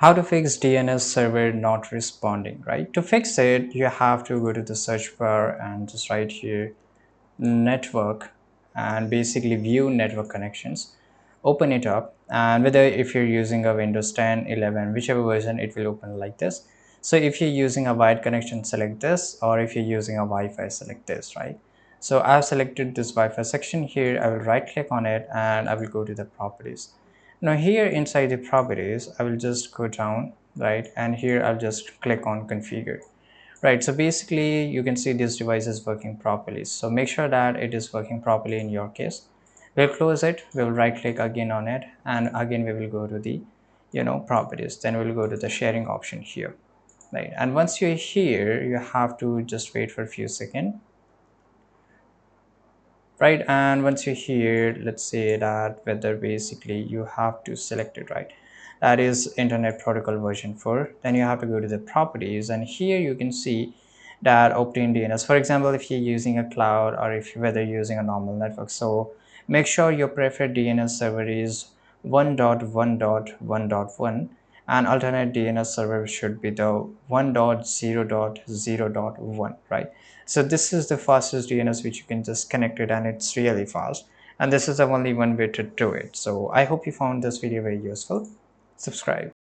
How to fix DNS server not responding, right? To fix it, you have to go to the search bar and just write here network and basically view network connections. Open it up, and whether if you're using a Windows 10, 11, whichever version, it will open like this. So if you're using a wired connection, select this, or if you're using a Wi-Fi, select this, right? So I've selected this Wi-Fi section here. I will right click on it and I will go to the properties. Now here inside the properties, I will just go down, right? And here I'll just click on configure. Right, so basically you can see this device is working properly. So make sure that it is working properly in your case. We'll close it, we'll right click again on it, and again we will go to the properties. Then we'll go to the sharing option here. Right, and once you're here, you have to just wait for a few seconds. Right, and once you're here, let's say that whether basically you have to select it, right? That is Internet Protocol version 4. Then you have to go to the properties, and here you can see that obtain DNS. For example, if you're using a cloud or if whether you're using a normal network, so make sure your preferred DNS server is 1.1.1.1, and alternate DNS server should be the 1.0.0.1, right? So this is the fastest DNS which you can just connect it, and it's really fast. And this is the only one way to do it. So I hope you found this video very useful. Subscribe.